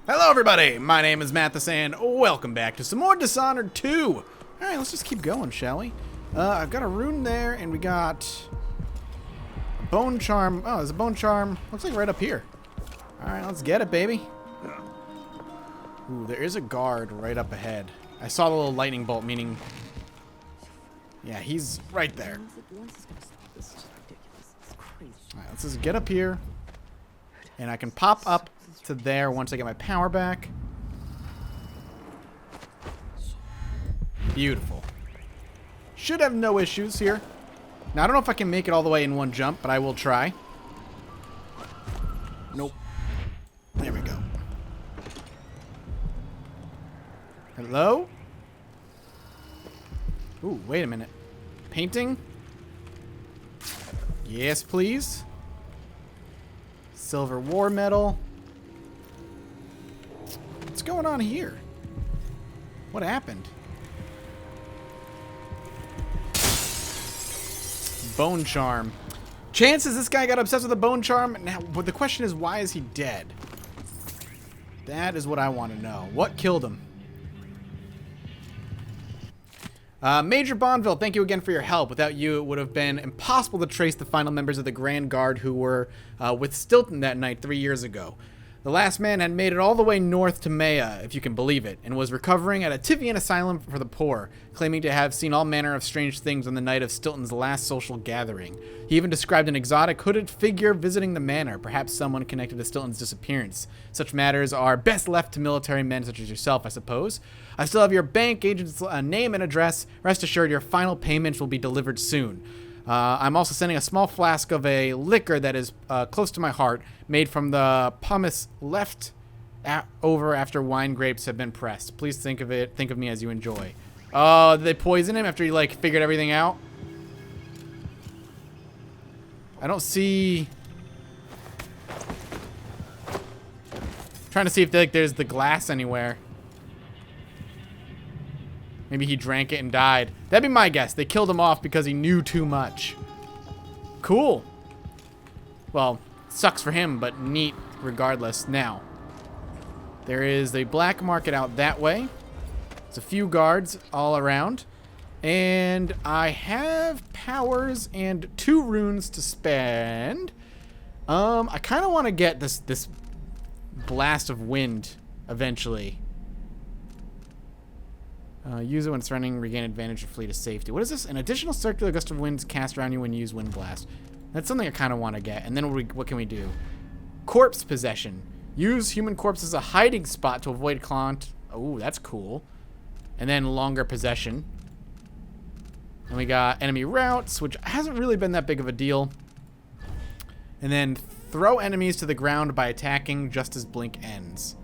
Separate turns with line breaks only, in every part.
Hello everybody, my name is Mathis and welcome back to some more Dishonored 2. Alright, let's just keep going, shall we? I've got a rune there and we got a bone charm. Oh, there's a bone charm. Looks like right up here. Alright, let's get it, baby. Ooh, there is a guard right up ahead. I saw the little lightning bolt, meaning... yeah, he's right there. Alright, let's just get up here. And I can pop up to there once I get my power back. Beautiful. Should have no issues here. Now, I don't know if I can make it all the way in one jump, but I will try. Nope. There we go. Hello? Ooh, wait a minute. Painting? Yes, please. Silver war medal. What's going on here? What happened? Bone charm. Chances this guy got obsessed with the bone charm. Now, but the question is, why is he dead? That is what I want to know. What killed him? Major Bonneville, thank you again for your help. Without you, it would have been impossible to trace the final members of the Grand Guard who were with Stilton that night 3 years ago. The last man had made it all the way north to Maya, if you can believe it, and was recovering at a Tivian asylum for the poor, claiming to have seen all manner of strange things on the night of Stilton's last social gathering. He even described an exotic hooded figure visiting the manor, perhaps someone connected to Stilton's disappearance. Such matters are best left to military men such as yourself, I suppose. I still have your bank agent's name and address. Rest assured your final payments will be delivered soon. I'm also sending a small flask of a liquor that is close to my heart, made from the pumice left over after wine grapes have been pressed. Please think of me as you enjoy. Oh, did they poison him after he like figured everything out? I don't see. Trying to see if there's the glass anywhere. Maybe he drank it and died. That'd be my guess. They killed him off because he knew too much. Cool. Well, sucks for him, but neat regardless. Now, there is a black market out that way. There's a few guards all around. And I have powers and 2 runes to spend. I kind of want to get this blast of wind eventually. Use it when surrounding, regain advantage or flee to safety. What is this? An additional circular gust of wind is cast around you when you use Wind Blast. That's something I kind of want to get. And then what can we do? Corpse possession. Use human corpse as a hiding spot to avoid clant. Oh, that's cool. And then longer possession. And we got enemy routes, which hasn't really been that big of a deal. And then throw enemies to the ground by attacking just as blink ends.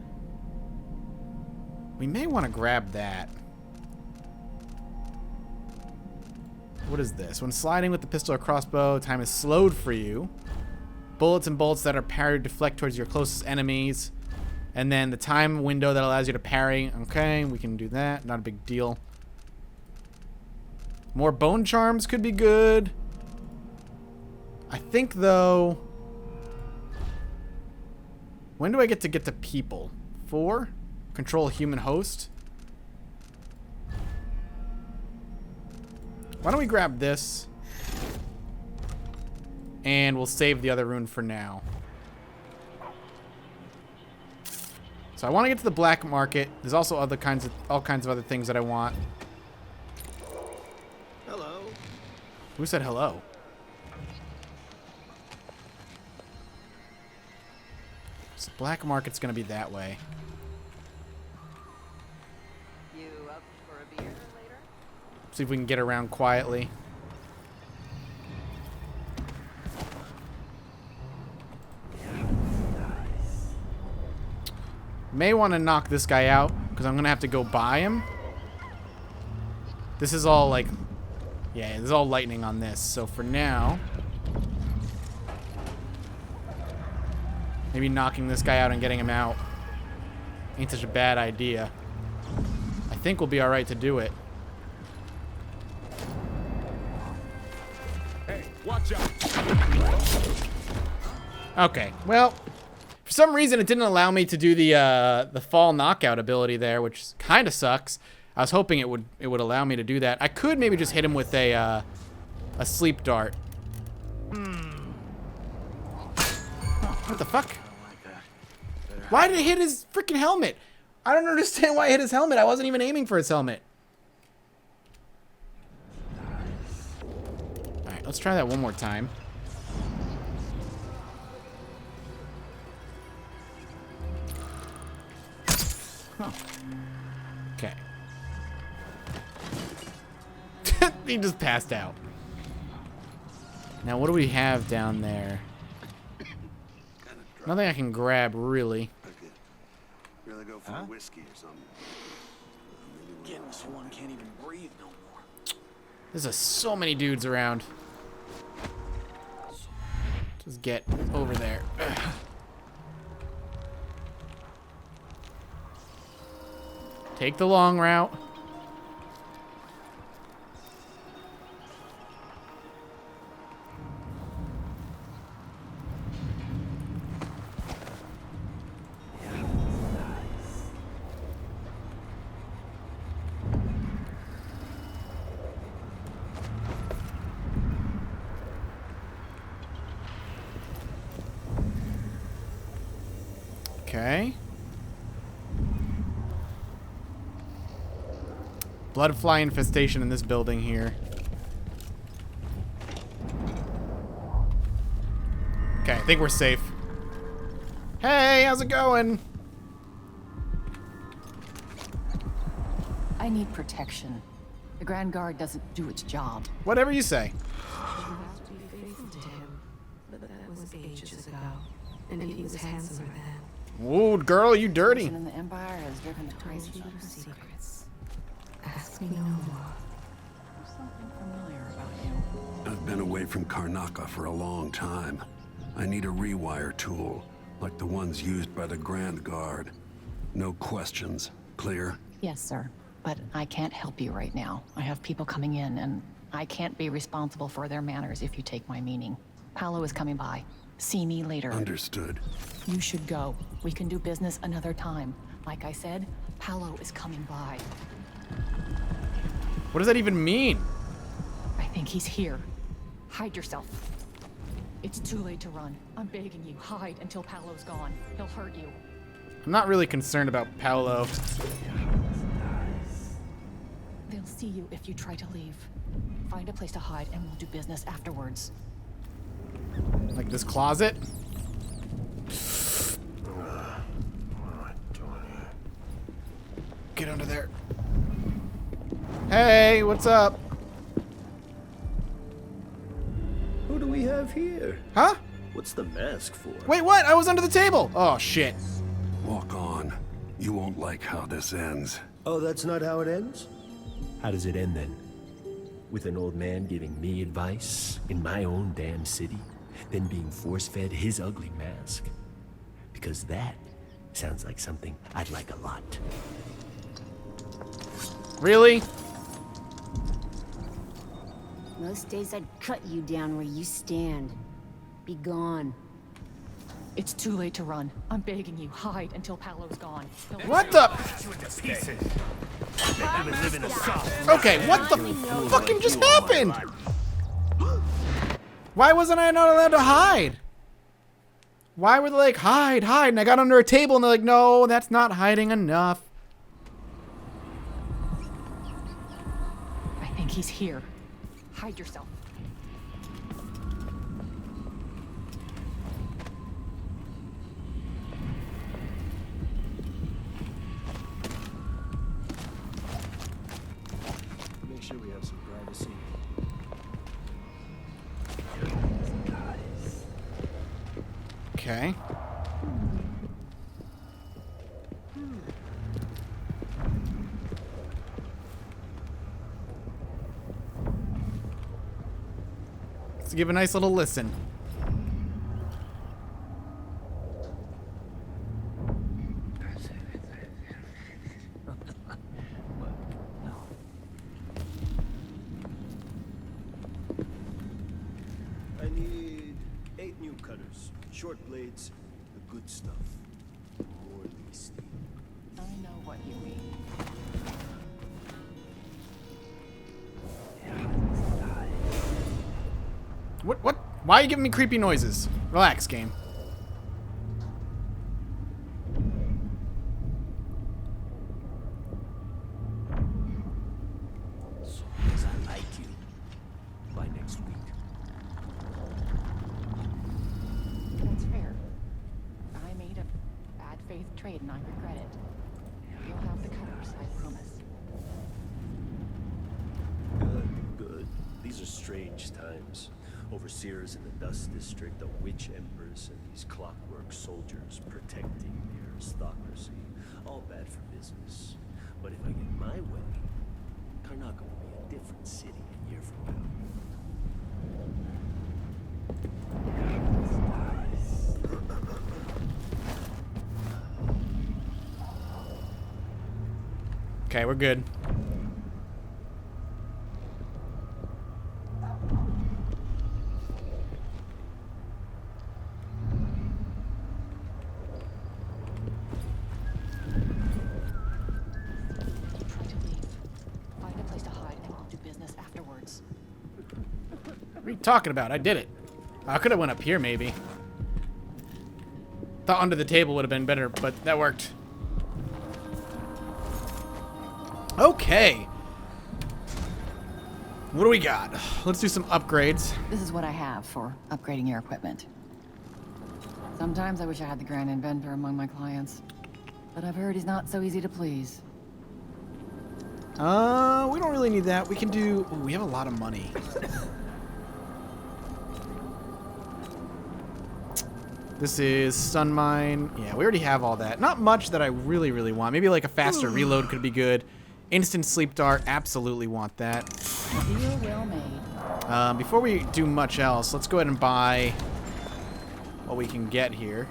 We may want to grab that. What is this? When sliding with the pistol or crossbow, time is slowed for you. Bullets and bolts that are parried deflect towards your closest enemies. And then the time window that allows you to parry. Okay, we can do that. Not a big deal. More bone charms could be good. I think, though... when do I get to people? 4? Control human host. Why don't we grab this? And we'll save the other rune for now. So I want to get to the black market. There's also all kinds of other things that I want.
Hello.
Who said hello? So black market's gonna be that way.
You up for a beer later?
See if we can get around quietly. May want to knock this guy out because I'm gonna have to go by him. This is all like, yeah, there's all lightning on this. So for now, maybe knocking this guy out and getting him out ain't such a bad idea. I think we'll be all right to do it.
Hey, watch out.
Okay, well, for For some reason, it didn't allow me to do the fall knockout ability there, which kind of sucks. I was hoping it would allow me to do that. I could maybe just hit him with a sleep dart. What the fuck? Why did it hit his freaking helmet? I don't understand why it hit his helmet. I wasn't even aiming for his helmet. All right, let's try that one more time. Huh. Okay. He just passed out. Now, what do we have down there? Nothing I can grab, really.
Really go for a whiskey or something.
Getting this one can't even breathe no more.
There's so many dudes around. Just get over there. Ugh. Take the long route. Okay. Bloodfly infestation in this building here. Okay, I think we're safe. Hey, how's it going?
I need protection. The Grand Guard doesn't do its job.
Whatever you say.
To be faithful to him, but that was ages ago, and he was handsomer then.
Whoa, girl, you dirty.
And the Empire has driven to
Told
crazy
you
levels.
secrets. Ask me no more.
There's something familiar about you.
I've been away from Karnaca for a long time. I need a rewire tool, like the ones used by the Grand Guard. No questions. Clear?
Yes, sir. But I can't help you right now. I have people coming in, and I can't be responsible for their manners if you take my meaning. Paolo is coming by. See me later.
Understood.
You should go. We can do business another time. Like I said, Paolo is coming by.
What does that even mean?
I think he's here. Hide yourself. It's too late to run. I'm begging you, hide until Paolo's gone. He'll hurt you.
I'm not really concerned about Paolo.
They'll see you if you try to leave. Find a place to hide and we'll do business afterwards.
Like this closet? Get under there. Hey, what's up?
Who do we have here?
Huh?
What's the mask for?
Wait, what? I was under the table. Oh, shit.
Walk on. You won't like how this ends.
Oh, that's not how it ends? How does it end then? With an old man giving me advice in my own damn city, then being force-fed his ugly mask? Because that sounds like something I'd like a lot.
Really?
Most days I'd cut you down where you stand. Be gone.
It's too late to run. I'm begging you, hide until Paolo's gone.
What the? Okay, what the fucking just happened? Why wasn't I not allowed to hide? Why were they like, hide, hide? And I got under a table and they're like, no, that's not hiding enough.
I think he's here. Hide yourself.
Make sure we have some privacy.
Okay. Let's give a nice little listen.
I need 8 new cutters, short blades, a good stuff. More misty.
I know what you mean.
What? Why are you giving me creepy noises? Relax, game.
So long as I like you. By next week.
That's fair. I made a bad faith trade and I regret it. You'll have the colors, I promise.
Good. These are strange times. Overseers in the Dust District, the Witch Empress, and these clockwork soldiers protecting the aristocracy. All bad for business. But if I get my way, Karnaca will be a different city a year from now.
Okay, we're good.
Try to leave. Find a place to hide and we'll do business afterwards.
What are you talking about? I did it. I could have went up here, maybe. Thought under the table would have been better, but that worked. Okay. What do we got? Let's do some upgrades.
This is what I have for upgrading your equipment. Sometimes I wish I had the Grand Inventor among my clients, but I've heard he's not so easy to please.
We don't really need that. We can do... Ooh, we have a lot of money. This is stun mine. Yeah, we already have all that. Not much that I really, really want. Maybe like a faster reload could be good. Instant sleep dart. Absolutely want that.
Deal well made.
Before we do much else, let's go ahead and buy what we can get here.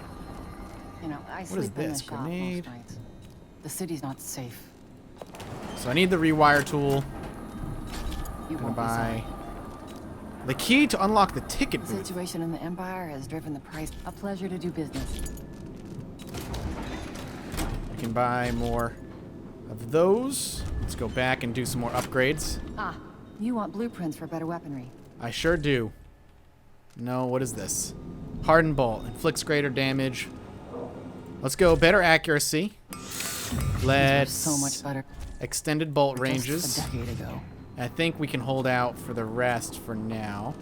You know, I
What
sleep
is
in
this?
the shop
Grenade?
most nights. The city's not safe.
So I need the rewire tool.
You
Gonna
won't be
buy
sorry.
the key to unlock the ticket
The
booth.
situation in the Empire has driven the price. A pleasure to do business.
We can buy more of those. Let's go back and do some more upgrades.
Ah, you want blueprints for better weaponry.
I sure do. No, what is this? Hardened bolt. Inflicts greater damage. Let's go better accuracy. Let's...
So much better.
Extended bolt
Just
ranges.
a decade ago.
I think we can hold out for the rest for now.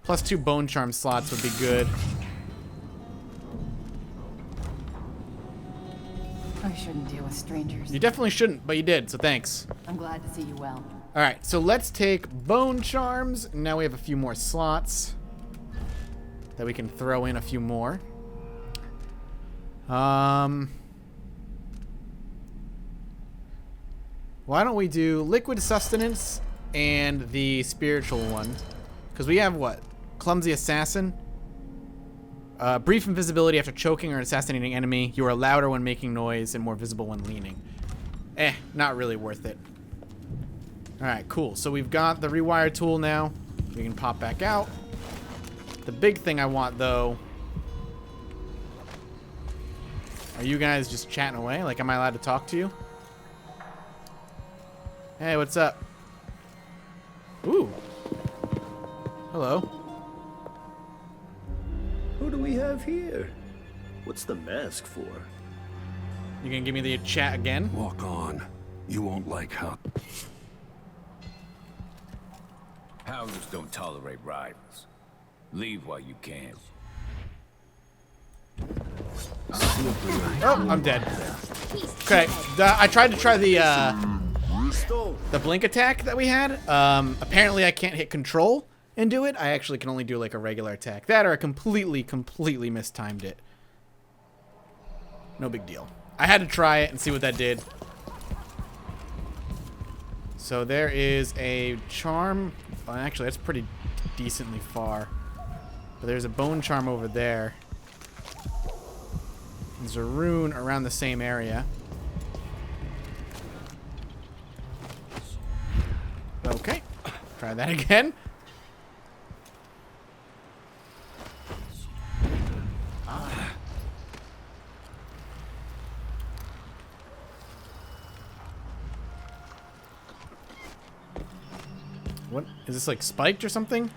Plus 2 bone charm slots would be good.
I shouldn't deal with strangers.
You definitely shouldn't, but you did, so thanks.
I'm glad to see you well.
Alright, so let's take bone charms. Now we have a few more slots that we can throw in a few more. Why don't we do liquid sustenance and the spiritual one? Because we have what? Clumsy assassin. Brief invisibility after choking or assassinating enemy. You are louder when making noise and more visible when leaning. Not really worth it. Alright, cool. So we've got the rewire tool now. We can pop back out. The big thing I want, though... Are you guys just chatting away? Like, am I allowed to talk to you? Hey, what's up? Ooh. Hello.
Who do we have here? What's the mask for?
You gonna give me the chat again?
Walk on. You won't like how...
Houses don't tolerate rivals. Leave while you can.
Oh, I'm dead. Okay, I tried to try the blink attack that we had. Apparently I can't hit control and do it. I actually can only do like a regular attack. That or I completely mistimed it. No big deal. I had to try it and see what that did. So there is a charm. Well, actually, that's pretty decently far. But there's a bone charm over there. There's a rune around the same area. Okay. Try that again. What? Is this like spiked or something?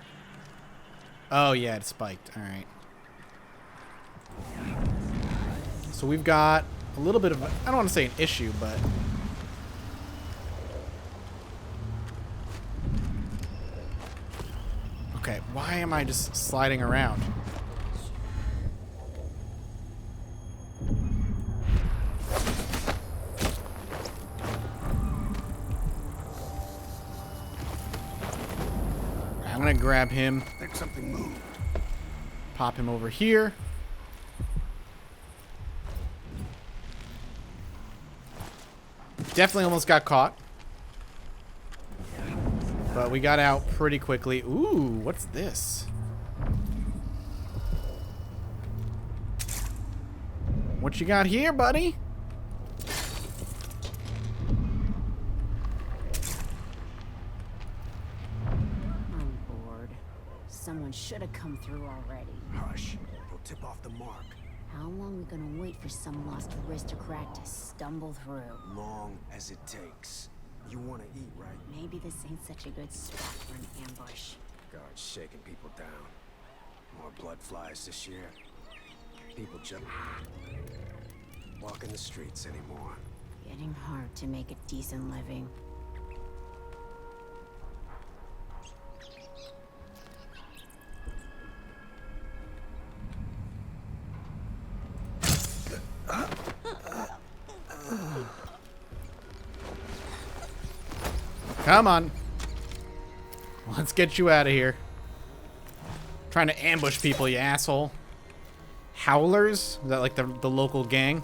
Oh yeah, it's spiked. All right. So we've got a little bit of, I don't want to say an issue, but okay, why am I just sliding around? I'm gonna grab him.
Think something moved.
Pop him over here. Definitely almost got caught. But we got out pretty quickly. Ooh, what's this? What you got here, buddy?
I'm bored. Someone should have come through already.
Hush. They'll tip off the mark.
How long are we gonna wait for some lost aristocrat to stumble through?
Long as it takes. You want to eat, right?
Maybe this ain't such a good spot for an ambush.
Guards shaking people down. More blood flies this year. People just walking the streets anymore.
Getting hard to make a decent living.
Come on. Let's get you out of here. Trying to ambush people, you asshole. Howlers? Is that like the local gang?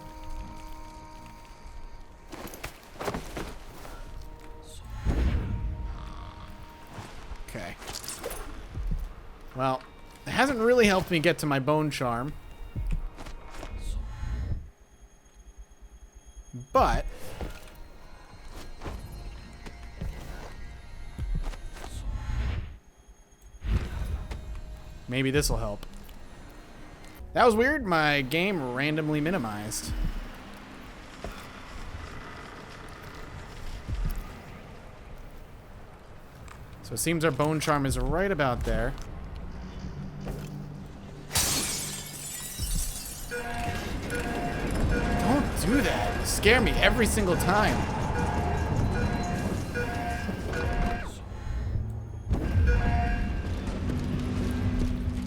Okay. Well, it hasn't really helped me get to my bone charm. But maybe this will help. That was weird. My game randomly minimized. So it seems our bone charm is right about there. Don't do that. You scare me every single time.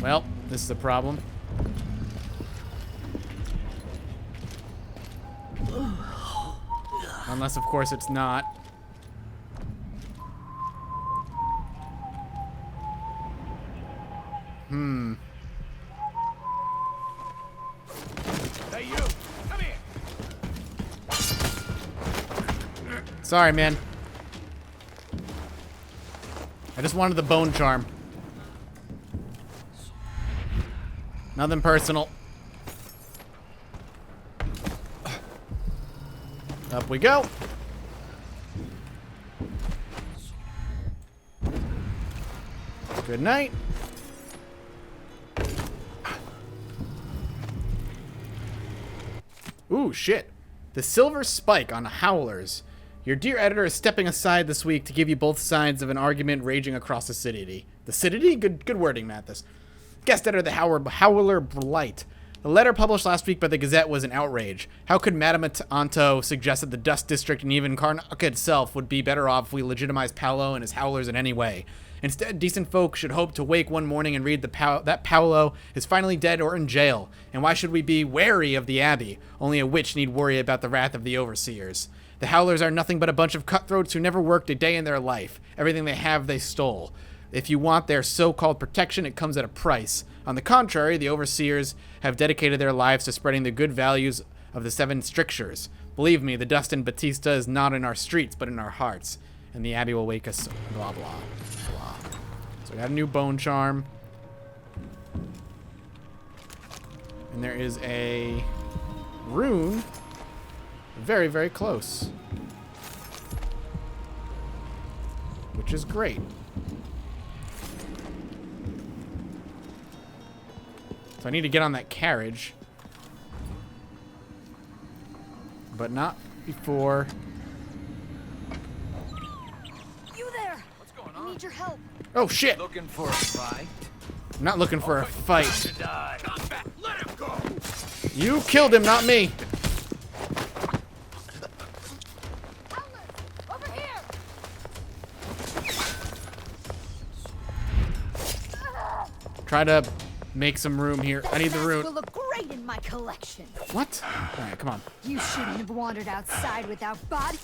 Well, this is a problem. Unless, of course, it's not.
Hey, you! Come here!
Sorry, man. I just wanted the bone charm. Nothing personal. Up we go. Good night. Ooh, shit. The silver spike on howlers. Your dear editor is stepping aside this week to give you both sides of an argument raging across the city. The city? Good wording, Mathis. Guest editor, the Howler Blight. The letter published last week by the Gazette was an outrage. How could Madame Anto suggest that the Dust District and even Karnaca itself would be better off if we legitimized Paolo and his howlers in any way? Instead, decent folk should hope to wake one morning and read that Paolo is finally dead or in jail. And why should we be wary of the Abbey? Only a witch need worry about the wrath of the overseers. The howlers are nothing but a bunch of cutthroats who never worked a day in their life. Everything they have, they stole. If you want their so-called protection, it comes at a price. On the contrary, the overseers have dedicated their lives to spreading the good values of the 7 strictures. Believe me, the dust in Batista is not in our streets, but in our hearts. And the Abbey will wake us, blah, blah, blah. So we got a new bone charm. And there is a rune very, very close. Which is great. So I need to get on that carriage. But not before.
You there!
What's going
I
on?
need
need your help.
Oh shit!
Looking for a fight?
I'm not looking for a fight.
To die. Let him go.
You killed him, not me.
Over here.
Try to make some room here. I need the
Will
room.
look great in my collection.
What? All right, come on.
You shouldn't have wandered outside without body.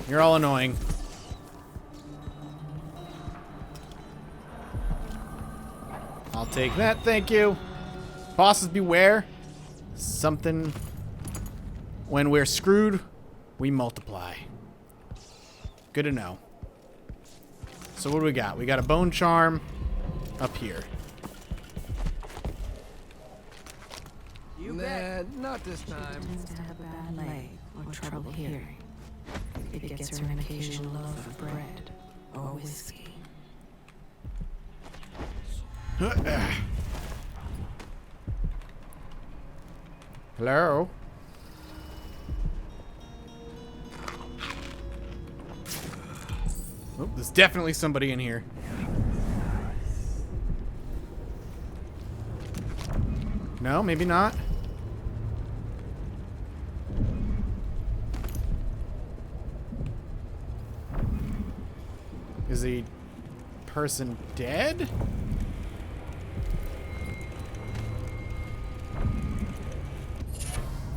You're all annoying. I'll take that, thank you. Bosses beware. Something. When we're screwed, we multiply. Good to know. So what do we got? We got a bone charm up here.
Nah, not this time. Tends to have a bad leg or trouble hearing. It gets her an occasional loaf of bread or whiskey.
Hello? Oh, there's definitely somebody in here. No, maybe not. Is the person dead?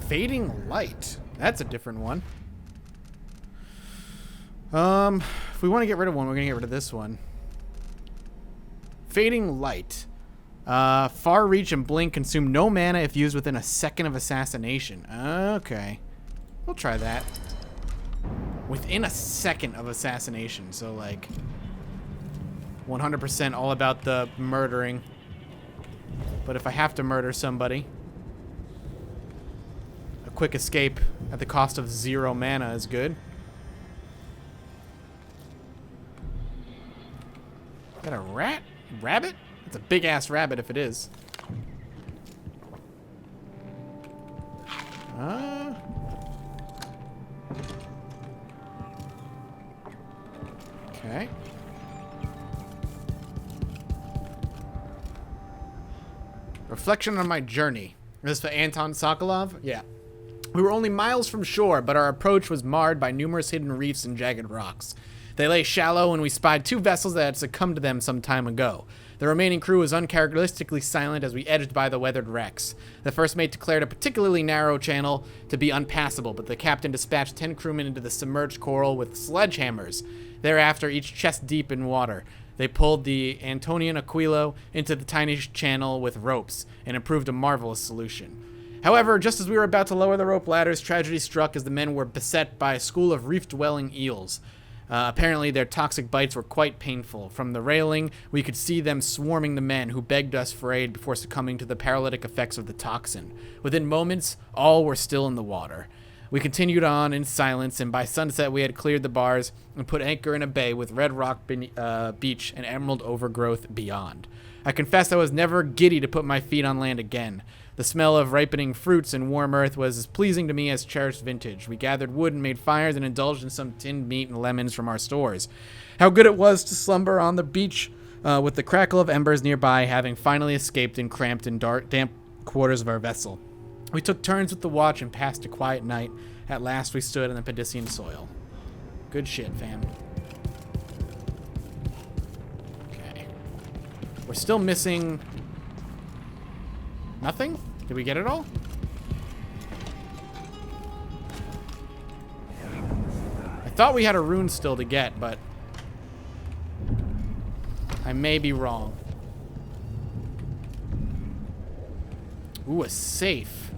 Fading light. That's a different one. If we want to get rid of one, we're gonna get rid of this one. Fading light. Far reach and blink consume no mana if used within a second of assassination. Okay. We'll try that. Within a second of assassination, so like 100% all about the murdering. But if I have to murder somebody, a quick escape at the cost of 0 mana is good. Is that a rat? Rabbit? It's a big ass rabbit if it is. Okay. Reflection on my journey. Is this for Anton Sokolov? Yeah. We were only miles from shore, but our approach was marred by numerous hidden reefs and jagged rocks. They lay shallow, and we spied 2 vessels that had succumbed to them some time ago. The remaining crew was uncharacteristically silent as we edged by the weathered wrecks. The first mate declared a particularly narrow channel to be unpassable, but the captain dispatched 10 crewmen into the submerged coral with sledgehammers. Thereafter, each chest deep in water, they pulled the Antonian Aquilo into the tiny channel with ropes and improved a marvelous solution. However, just as we were about to lower the rope ladders, tragedy struck as the men were beset by a school of reef-dwelling eels. Apparently, their toxic bites were quite painful. From the railing, we could see them swarming the men, who begged us for aid before succumbing to the paralytic effects of the toxin. Within moments, all were still in the water. We continued on in silence, and by sunset we had cleared the bars and put anchor in a bay with red rock beach and emerald overgrowth beyond. I confess I was never giddy to put my feet on land again. The smell of ripening fruits and warm earth was as pleasing to me as cherished vintage. We gathered wood and made fires and indulged in some tinned meat and lemons from our stores. How good it was to slumber on the beach with the crackle of embers nearby, having finally escaped and cramped in damp quarters of our vessel. We took turns with the watch and passed a quiet night. At last we stood on the Pedician soil. Good shit, fam. Okay. We're still missing... nothing? Did we get it all? I thought we had a rune still to get, but... I may be wrong. Ooh, a safe.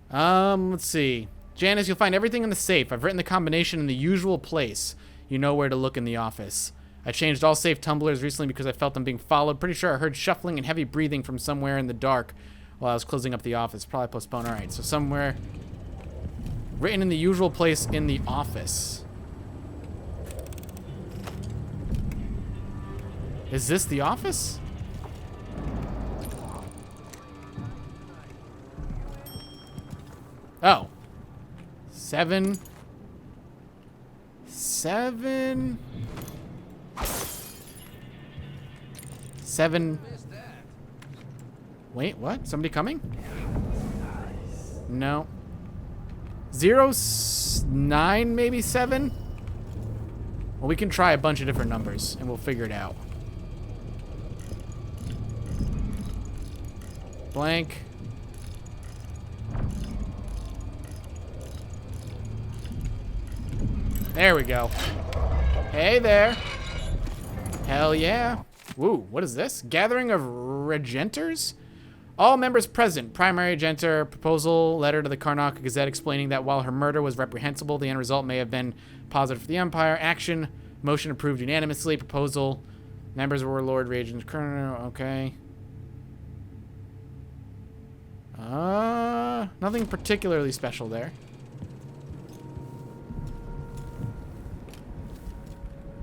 Let's see. Janice, you'll find everything in the safe. I've written the combination in the usual place. You know where to look in the office. I changed all safe tumblers recently because I felt them being followed. Pretty sure I heard shuffling and heavy breathing from somewhere in the dark while I was closing up the office. Probably postponed. All right, so somewhere written in the usual place in the office. Is this the office? Oh. 7. 7. 7. Wait, what? Somebody coming? No. 0, 9, maybe 7? Well, we can try a bunch of different numbers, and we'll figure it out. Blank. There we go. Hey there. Hell yeah. Woo, what is this? Gathering of regenters? All members present. Primary regenter proposal letter to the Karnaca Gazette explaining that while her murder was reprehensible, the end result may have been positive for the Empire. Action. Motion approved unanimously. Proposal. Members were Lord Regent Colonel. Okay. Nothing particularly special there.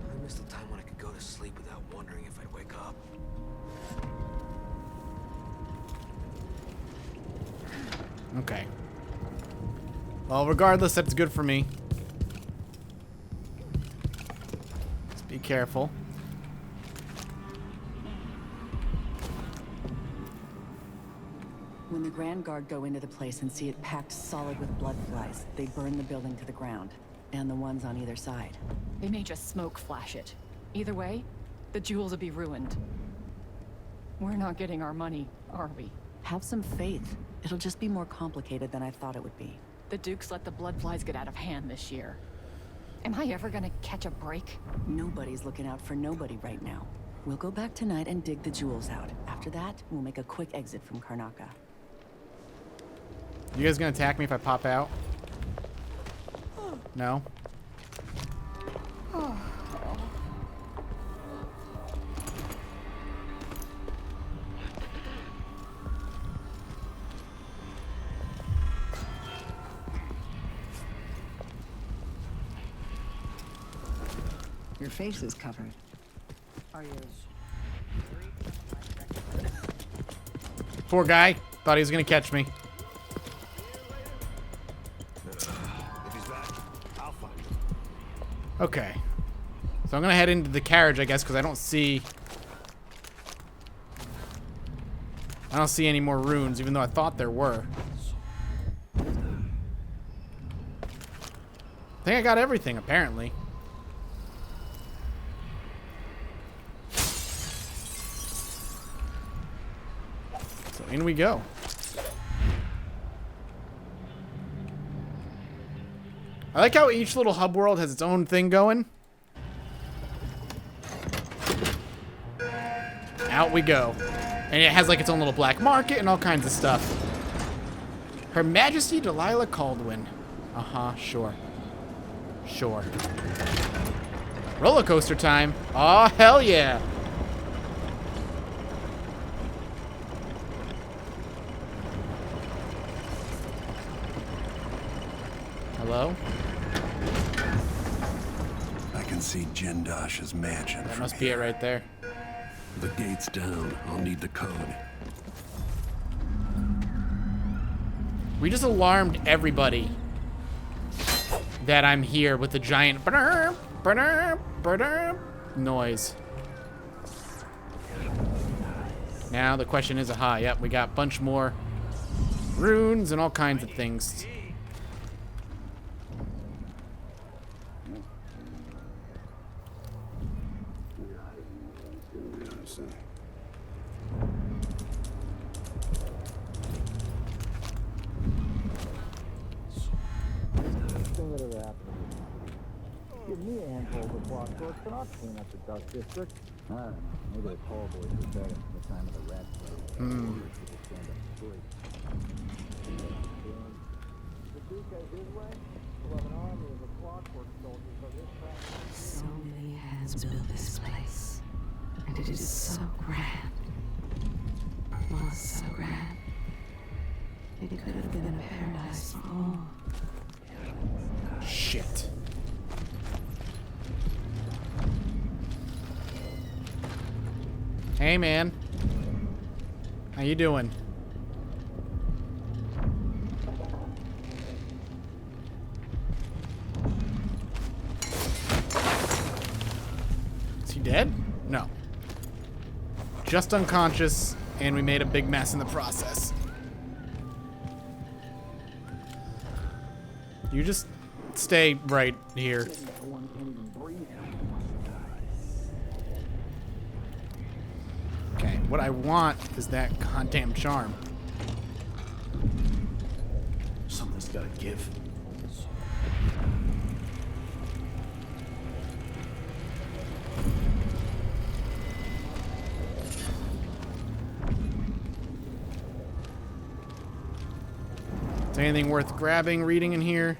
I miss the time when I could go to sleep without wondering if I'd wake up.
Okay. Well, regardless, that's good for me. Let's be careful.
When the Grand Guard go into the place and see it packed solid with blood flies, they burn the building to the ground. And the ones on either side. They may just smoke flash it. Either way, the jewels will be ruined. We're not getting our money, are we? Have some faith. It'll just be more complicated than I thought it would be. The Dukes let the blood flies get out of hand this year. Am I ever gonna catch a break? Nobody's looking out for nobody right now. We'll go back tonight and dig the jewels out. After that, we'll make a quick exit from Karnaca.
You guys gonna attack me if I pop out? No?
Your face is covered.
Are you?
Poor guy. Thought he was gonna catch me. Okay. So I'm gonna head into the carriage, I guess, because I don't see any more runes, even though I thought there were. I think I got everything, apparently. So in we go. I like how each little hub world has its own thing going. Out we go. And it has like its own little black market and all kinds of stuff. Her Majesty Delilah Caldwin. Uh-huh, sure. Sure. Roller coaster time. Oh, hell yeah. Hello?
I can see Jindash's mansion.
That
from
must be it
here.
right there.
The gate's down. I'll need the code.
We just alarmed everybody that I'm here with the giant noise. Now the question is, aha, yep, we got a bunch more runes and all kinds of things.
Give me a handful of the block so it's not clean up the Duck District. I don't know. Maybe the tall boys were better at the time of the rat race. The Duke has his way. We'll have an army of the clockwork soldiers of his time.
So many hands built this place, and it is so grand. Was so grand. It could have been a paradise for all.
Shit. Hey, man. How you doing? Is he dead? No. Just unconscious, and we made a big mess in the process. You just stay right here. Okay, what I want is that goddamn charm.
Something's gotta give.
Is there anything worth grabbing, reading in here?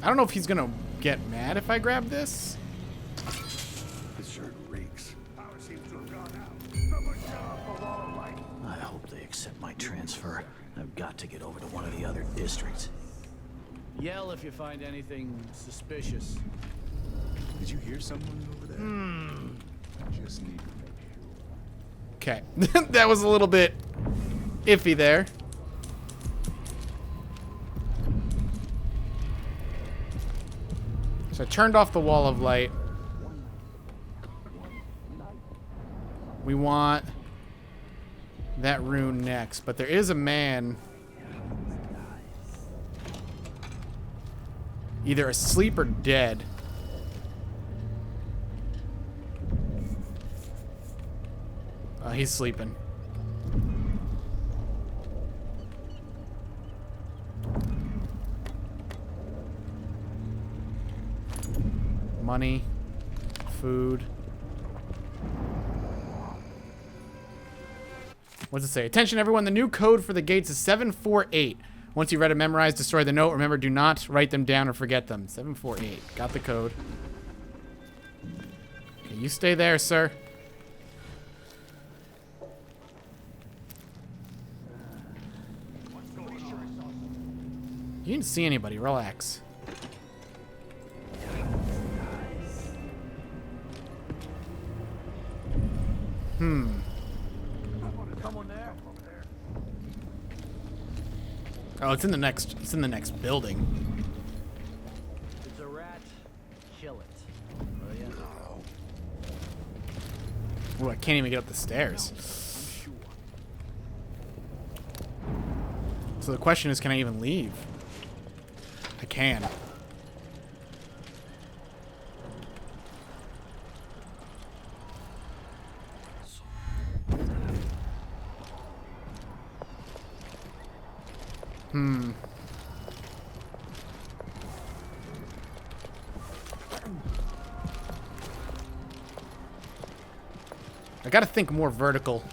I don't know if he's gonna get mad if I grab this.
This shirt reeks.
Power seems to have gone out. Someone shut off the wall of light.
I hope they accept my transfer. I've got to get over to one of the other districts.
Yell if you find anything suspicious.
Did you hear someone over there? I just need to make
Okay.
sure.
That was a little bit iffy there. So I turned off the wall of light. We want that rune next, but there is a man either asleep or dead. He's sleeping. Money, food. What's it say? Attention everyone, the new code for the gates is 748. Once you've read it, memorize, destroy the note. Remember, do not write them down or forget them. 748. Got the code. Okay, you stay there, sir. You didn't see anybody. Relax.
Someone there?
Oh, it's in the next building.
It's a rat. Kill it. Will ya?
Oh, I can't even get up the stairs. So the question is, can I even leave? I can. I gotta think more vertical.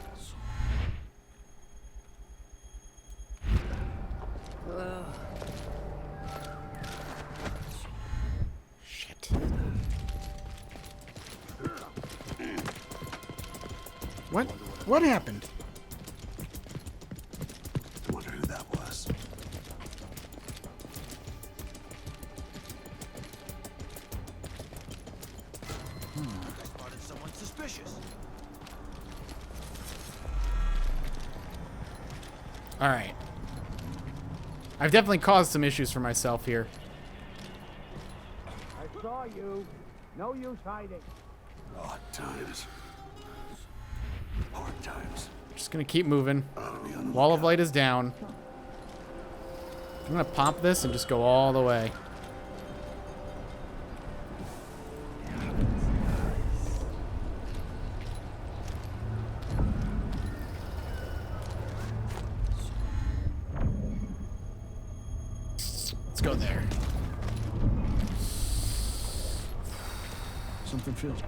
Shit. What happened?
I wonder who that was.
I spotted someone suspicious.
All right. I've definitely caused some issues for myself here.
I saw you. No use hiding.
Odd times. Hard times.
Just gonna keep moving. Wall of light is down. I'm gonna pop this and just go all the way. Let's go there.
Something feels.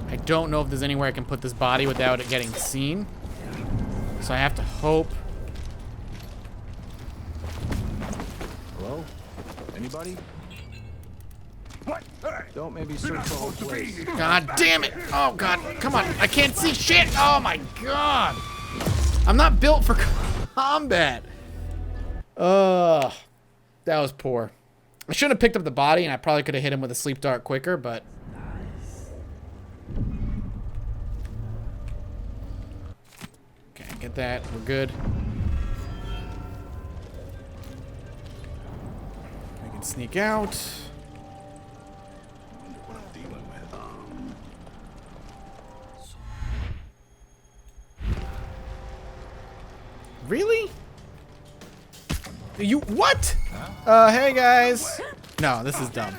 I don't know if there's anywhere I can put this body without it getting seen. So I have to hope.
Hello? Anybody?
What?
Don't maybe search the whole place.
God damn it! Oh god, come on! I can't see shit! Oh my god! I'm not built for combat. Ugh. That was poor. I should have picked up the body, and I probably could have hit him with a sleep dart quicker, but... Okay, get that. We're good. We can sneak out. Really? You what? Hey guys. No, this is dumb.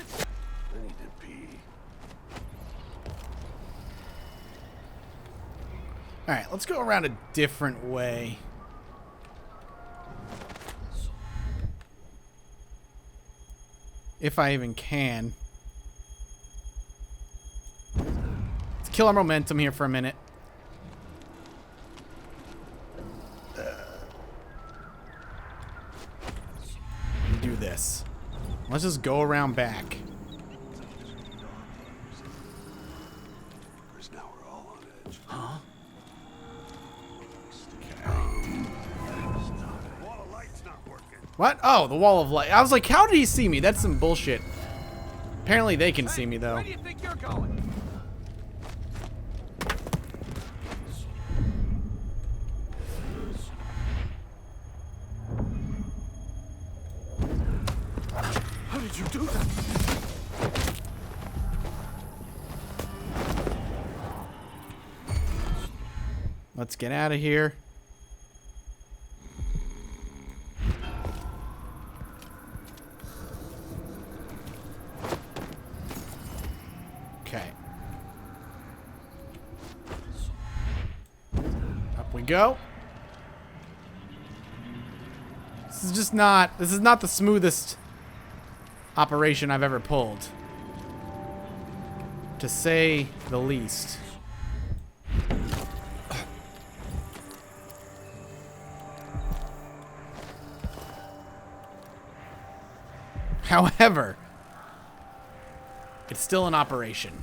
All right, let's go around a different way. If I even can. Let's kill our momentum here for a minute. Do this. Let's just go around back.
Huh?
What? Oh, the wall of light. I was like, how did he see me? That's some bullshit. Apparently they can see me though.
Where do you think you're going?
How did you do that?
Let's get out of here. Okay. Up we go. This is not the smoothest operation I've ever pulled, to say the least. However, it's still an operation.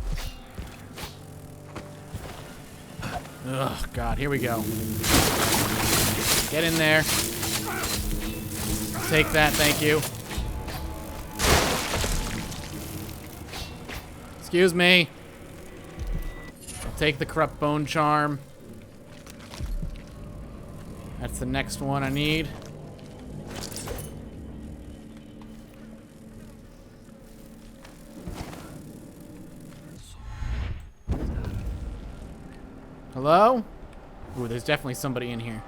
Ugh, God, here we go. Get in there. Take that, thank you. Excuse me. I'll take the corrupt bone charm. That's the next one I need. Hello? Ooh, there's definitely somebody in here.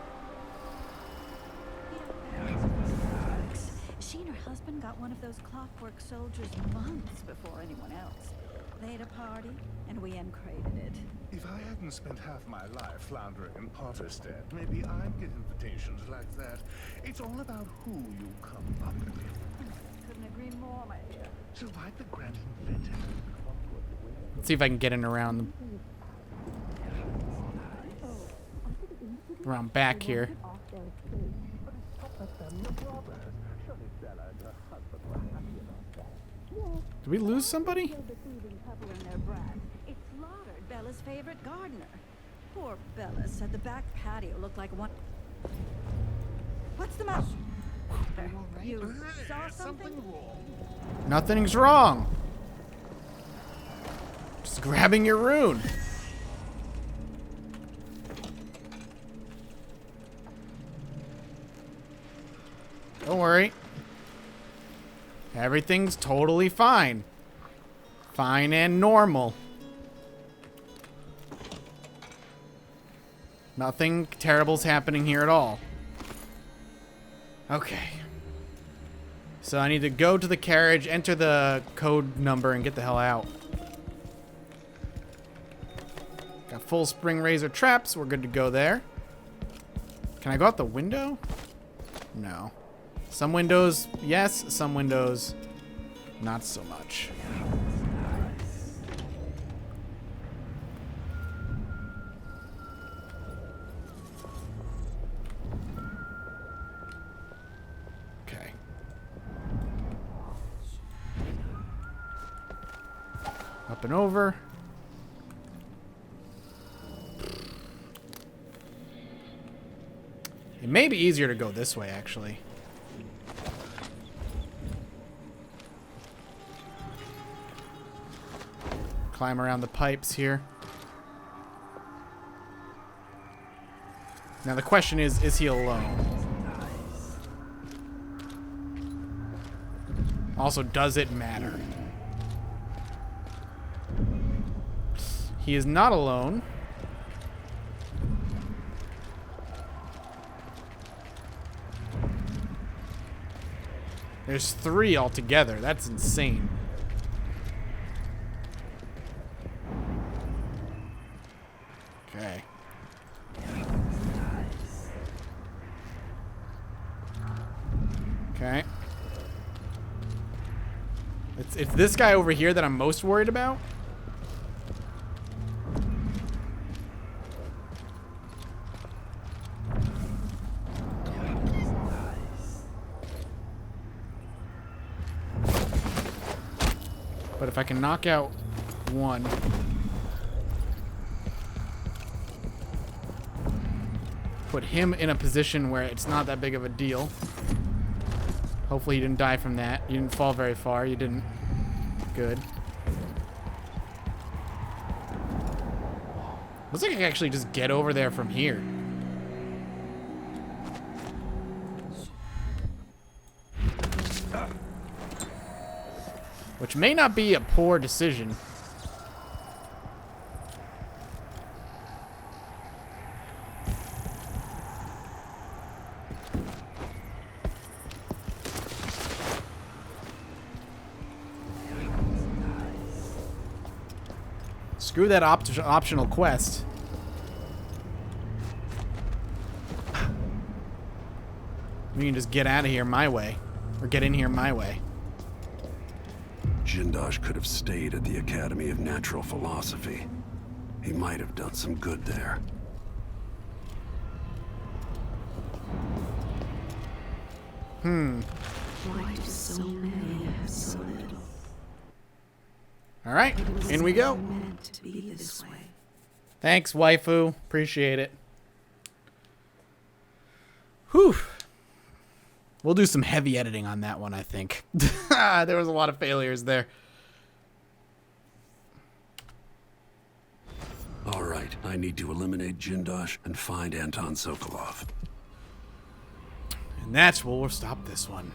She and her husband got one of those clockwork soldiers months before anyone else. They had a party, and we uncrated it.
If I hadn't spent half my life floundering in Potterstead, maybe I'd get invitations like that. It's all about who you come up with.
Couldn't agree more, my dear.
So why'd the Grand invented clockwork?
Let's see if I can get in around back here. Did we lose somebody?
It slaughtered Bella's favorite gardener. Poor Bella said the back patio looked like one. What's the matter? You saw something?
Nothing's wrong. Just grabbing your rune. Don't worry. Everything's totally fine. Fine and normal. Nothing terrible's happening here at all. Okay. So I need to go to the carriage, enter the code number, and get the hell out. Got full spring razor traps. We're good to go there. Can I go out the window? No. Some windows, yes. Some windows, not so much. Okay. Up and over. It may be easier to go this way, actually. climb around the pipes here. Now the question is he alone? Also, does it matter? He is not alone. There's 3 altogether. That's insane. Okay. Okay. It's this guy over here that I'm most worried about. But if I can knock out one. Put him in a position where it's not that big of a deal. Hopefully you didn't die from that. You didn't fall very far. You didn't. Good. Looks like I can actually just get over there from here. Which may not be a poor decision. Screw that optional quest. We can just get out of here my way. Or get in here my way.
Jindosh could have stayed at the Academy of Natural Philosophy. He might have done some good there.
Why do so many have so little?
All right, in we go.
Meant to be this way.
Thanks, waifu. Appreciate it. Whew. We'll do some heavy editing on that one, I think. There was a lot of failures there.
All right, I need to eliminate Jindosh and find Anton Sokolov.
And that's where we'll stop this one.